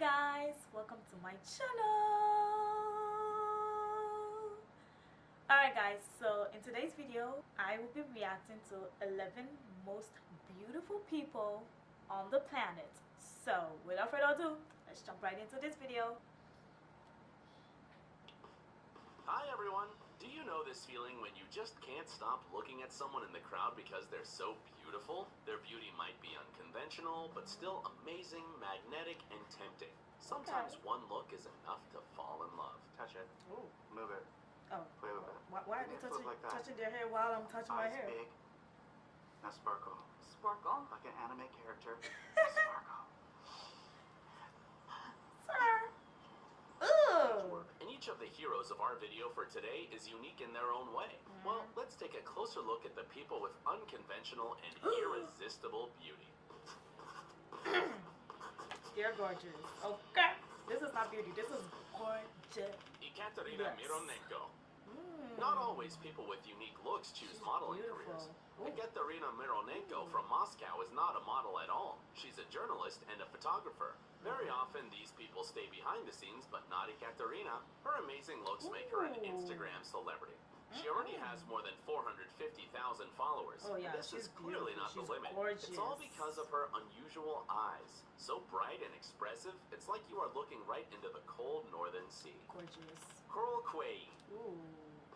guys, welcome to my channel. Alright guys, so in today's video I will be reacting to 11 most beautiful people on the planet. So without further ado, let's jump right into this video. Hi everyone! Do you know this feeling when you just can't stop looking at someone in the crowd because they're so beautiful? Their beauty might be unconventional, but still amazing, magnetic, and tempting. Sometimes one look is enough to fall in love. Touch it. Ooh. Move it. Oh. Play with it. Why are they touching their hair while I'm touching my Eyes hair? big. Now sparkle. Sparkle? Like an anime character. Sparkle. Sir. Ooh. And each of the heroes of our video for today is unique in their own way. Well, let's take a closer look at the people with unconventional and irresistible beauty. They're gorgeous. Okay. This is not beauty. This is gorgeous. Ekaterina Yes. Mironenko. Not always people with unique looks choose modeling beautiful. careers. Ooh. Ekaterina Mironenko from Moscow is not a model at all. She's a journalist and a photographer. Very often these people stay behind the scenes, but not Ekaterina. Her amazing looks make her an Ooh. Instagram celebrity. She already has more than 450,000 followers. Oh, yeah, and this she's is clearly beautiful. not the She's limit. gorgeous. It's all because of her unusual eyes. So bright and expressive, it's like you are looking right into the cold northern sea. Gorgeous. Coral Quay. Ooh.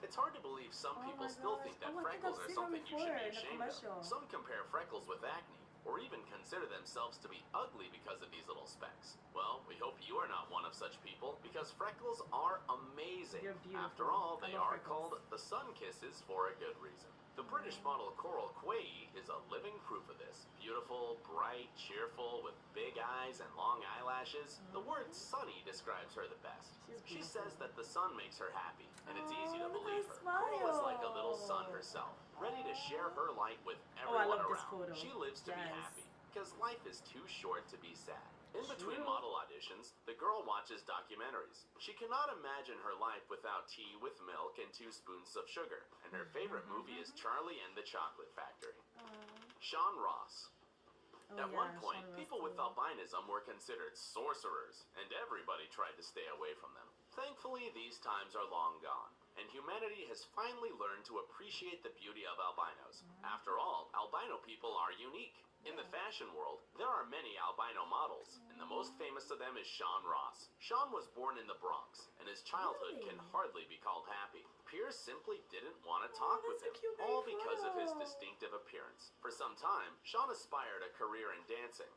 It's hard to believe some Oh people my still gosh. think that Oh, I think freckles I've are seen her something you should before be in a ashamed commercial. of. Some compare freckles with acne, or even consider themselves to be ugly because of these little specks. Well, we hope you are not one of such people, because freckles are amazing. They're beautiful. After all, I they love are freckles. called the sun kisses for a good reason. The British model Coral Quay is a living proof of this. Beautiful, bright, cheerful, with big eyes and long eyelashes. The word sunny describes her the best. She's She beautiful. says that the sun makes her happy, and it's easy to Oh, look at believe her her. Coral is like a little smile. sun herself, ready to share her light with I everyone love this around. photo. She lives to be Yes. happy, because life is too short to be sad. In between True. model auditions, the girl watches documentaries. She cannot imagine her life without tea with milk and 2 spoons of sugar, and her favorite movie is Charlie and the Chocolate Factory. Sean Ross. Oh, At yeah, one point, Sean Ross people with too. albinism were considered sorcerers, and everybody tried to stay away from them. Thankfully, these times are long gone, and humanity has finally learned to appreciate the beauty of albinos. After all, albino people are unique. In the fashion world, there are many albino models, and the most famous of them is Sean Ross. Sean was born in the Bronx, and his childhood can Really? hardly be called happy. Peers simply didn't want to talk with that's a him, cute all baby because of his photo. distinctive appearance. For some time, Sean aspired a career in dancing.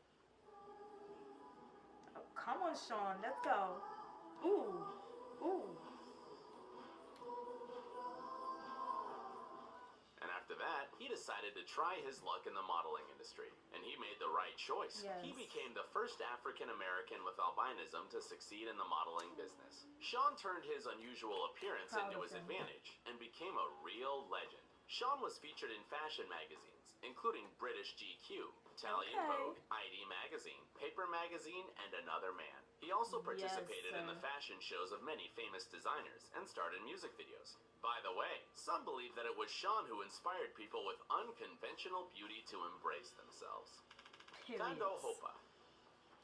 Oh, come on, Sean. Let's go. Ooh. Ooh. And after that, he decided to try his luck in the modeling industry. And he made the right choice. Yes. He became the first African American with albinism to succeed in the modeling business. Sean turned his unusual appearance Proud into of his him. advantage and became a real legend. Sean was featured in fashion magazines, including British GQ, Italian Okay. Vogue, ID Magazine, Paper Magazine, and Another Man. He also participated in the sir. fashion shows of many famous designers and starred in music videos. By the way, some believe that it was Sean who inspired people with unconventional beauty to embrace themselves. Period. Thando Hopa.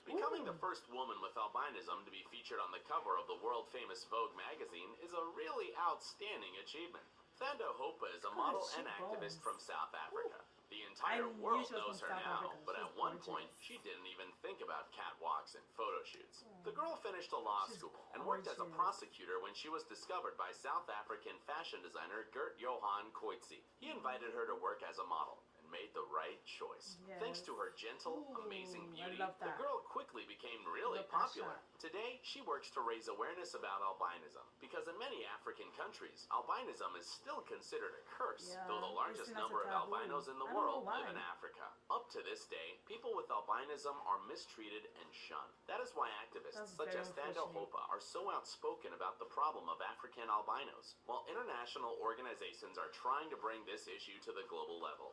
Becoming the Ooh. first woman with albinism to be featured on the cover of the world-famous Vogue magazine is a really outstanding achievement. Thando Hopa is a model she and activist bones. from South Africa. The I entire knew world she was knows her from South now, Africa. but She's at one gorgeous. point, she didn't even think about catwalks and photo shoots. The girl finished a law She's school and worked as a gorgeous. prosecutor when she was discovered by South African fashion designer Gert Johan Coetzee. He invited her to work as a model and made the right choice. Yes. Thanks to her gentle, Ooh, amazing I beauty, love the that. girl quickly became really Love that popular. shot. Today, she works to raise awareness about albinism, because in many African countries, albinism is still considered a curse, Yeah, though the it's largest seen as a number of taboo. albinos in the I don't know world live why. in Africa. Up to this day, people with albinism are mistreated and shunned. That is why activists That's such very as Thando unfortunate. Hopa are so outspoken about the problem of African albinos, while international organizations are trying to bring this issue to the global level.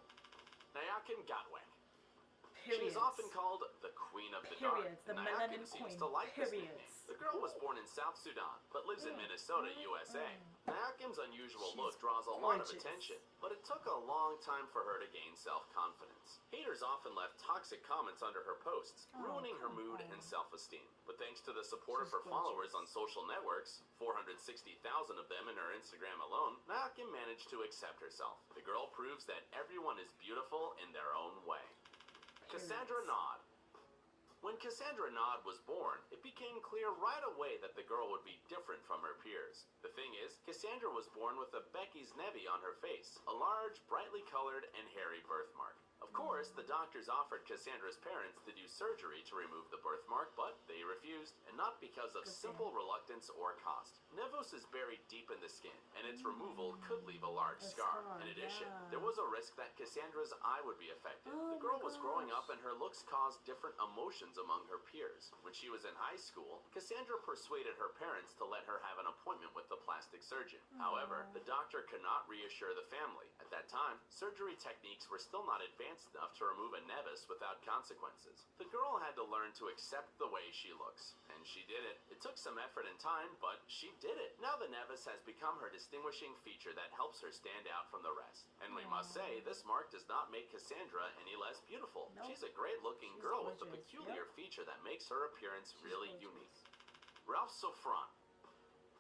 Nyakin Gatwek. She is Periods. often called the Queen of the Periods. Dark. The Nyakim melanin seems queen. to like this Periods. nickname. The girl was born in South Sudan, but lives in Minnesota, USA. Nyakim's unusual look draws a lot of gorgeous. attention, but it took a long time for her to gain self-confidence. Haters often left toxic comments under her posts, ruining her mood and self-esteem. But thanks to the support of She's her followers on gorgeous. social networks, 460,000 of them in her Instagram alone, Nyakim managed to accept herself. The girl proves that everyone is beautiful in their own way. Cassandra Nod. When Cassandra Nod was born, it became clear right away that the girl would be different from her peers. The thing is, Cassandra was born with a Becky's Nevi on her face, a large, brightly colored, and hairy birthmark. Of course, the doctors offered Cassandra's parents to do surgery to remove the birthmark, but they refused, and not because of simple reluctance or cost. Nevus is buried deep in the skin, and its removal could leave a large A scar. scar, In addition, yeah. there was a risk that Cassandra's eye would be affected. Oh The girl my was growing gosh. up, and her looks caused different emotions among her peers. When she was in high school, Cassandra persuaded her parents to let her have an appointment with the plastic surgeon. However, the doctor could not reassure the family. At that time, surgery techniques were still not advanced enough to remove a nevus without consequences. The girl had to learn to accept the way she looks, and she did it. It took some effort and time, but she did it. Now the nevus has become her distinguishing feature that helps her stand out from the rest. And we must say, this mark does not make Cassandra any less beautiful. Nope. She's a great-looking She's girl with a gorgeous. peculiar Yep. feature that makes her appearance really gorgeous. unique. Ralph Sofran.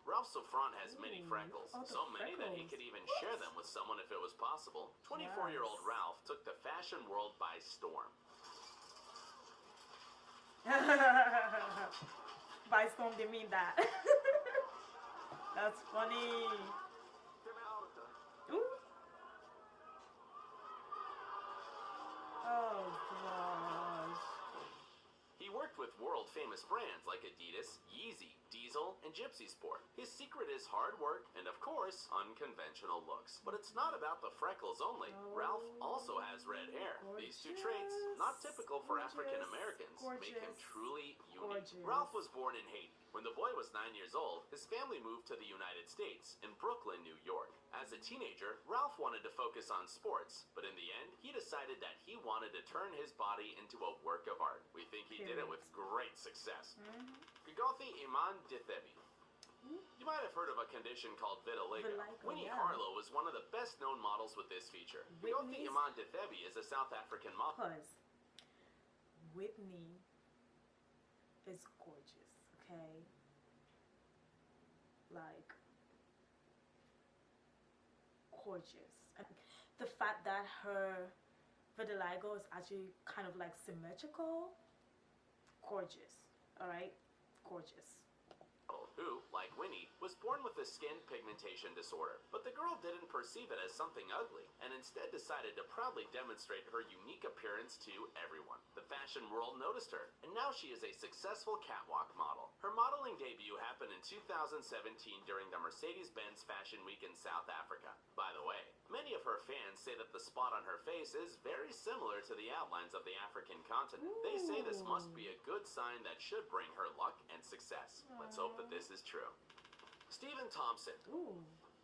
Ralph Sofran has many Ooh, freckles, oh, the so many that he freckles. could even share them with someone if it was possible. 24-year-old Yes. Ralph took the fashion world by storm. By storm, they mean that. That's funny. Ooh. Oh gosh. He worked with world-famous brands like Adidas, Yeezy, Diesel, and Gypsy Sport. His secret is hard work and, of course, unconventional looks. But it's not about the freckles only. Ralph also has red hair. These two traits, not typical for Gorgeous. African Americans, make him Gorgeous. truly unique. Gorgeous. Ralph was born in Haiti. When the boy was 9 years old, his family moved to the United States in Brooklyn, New York. As a teenager, Ralph wanted to focus on sports, but in the end, he decided that he wanted to turn his body into a work of art. We think he did it with great success. Gigothi Iman Dithebi. You might have heard of a condition called vitiligo. Vitiligo, Winnie yeah. Harlow is one of the best-known models with this feature. Gigothi Whitney's- Iman Dithebi is a South African model. Cause Whitney is gorgeous, okay? Like gorgeous. And the fact that her vitiligo is actually kind of like symmetrical, gorgeous. Alright? Gorgeous. Who, like Winnie, was born with a skin pigmentation disorder. But the girl didn't perceive it as something ugly, and instead decided to proudly demonstrate her unique appearance to everyone. The fashion world noticed her, and now she is a successful catwalk model. Her modeling debut happened in 2017 during the Mercedes-Benz Fashion Week in South Africa. By the way, many of her fans say that the spot on her face is very similar to the outlines of the African continent. They say this must be a good sign that should bring her luck and success. Let's hope that this is true. Stephen Thompson. Ooh.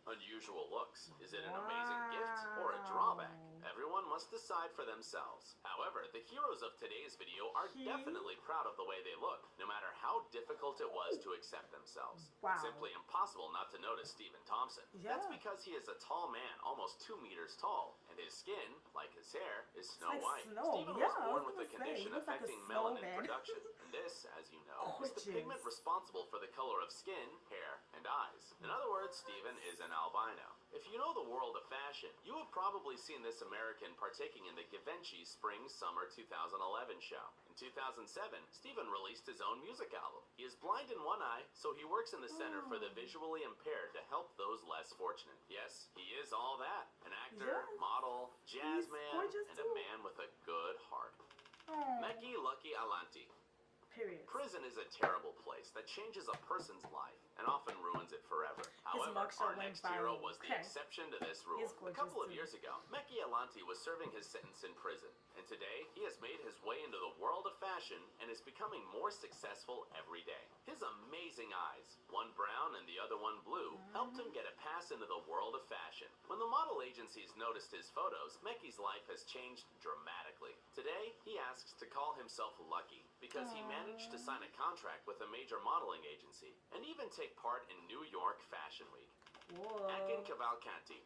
Unusual looks. Is it an amazing gift or a drawback? Everyone must decide for themselves. However, the heroes of today's video are definitely proud of the way they look, no matter how difficult it was to accept themselves. Wow. It's simply impossible not to notice Stephen Thompson. That's Yeah. because he is a tall man, almost 2 meters tall, and his skin, like his hair, is snow like white. snow. Stephen Yeah, was I born was with a gonna say, condition he looks like a affecting melanin snowman. production. And this, as you know, is the Gorgeous. pigment responsible for the color of skin, hair, and eyes. In other words, Stephen is an albino. If you know the world of fashion, you have probably seen this American partaking in the Givenchy Spring-Summer 2011 show. In 2007, Stephen released his own music album. He is blind in one eye, so he works in the Center for the Visually Impaired to help those less fortunate. Yes, he is all that. An actor, Yes. model, jazz He's man, gorgeous and too. a man with a good heart. Oh, Meki Lucky Alanti. period. Prison is a terrible place that changes a person's life and often ruins it forever. However, mugshot our went next hero viral. was the Okay. exception to this rule. He's A gorgeous couple of too. years ago, Meki Alanti was serving his sentence in prison, and today he has made his way into the world of fashion and is becoming more successful every day. His amazing eyes, one brown and the other one blue, helped him get a pass into the world of fashion. When the model agencies noticed his photos, Meki's life has changed dramatically. Today, he asks to call himself lucky because he managed to sign a contract with a major modeling agency and even take part in New York Fashion Week. Whoa. Akin Cavalcanti.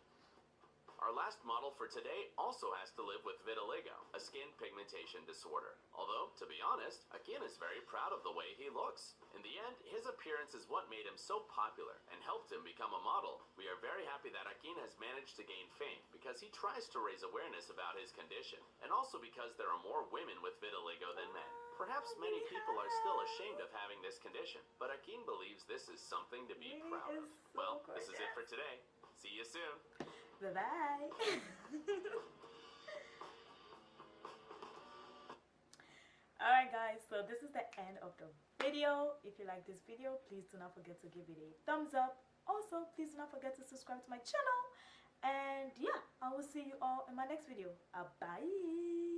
Our last model for today also has to live with vitiligo, a skin pigmentation disorder. Although, to be honest, Akin is very proud of the way he looks. In the end, his appearance is what made him so popular and helped him become a model. We are very happy that Akin has managed to gain fame because he tries to raise awareness about his condition, and also because there are more women with vitiligo than men. Perhaps many people are still ashamed of having this condition, but Akin believes this is something to be proud of. Well, this is it for today. See you soon. Bye-bye. Alright guys, so this is the end of the video. If you like this video, please do not forget to give it a thumbs up. Also, please do not forget to subscribe to my channel. And yeah, I will see you all in my next video. Bye.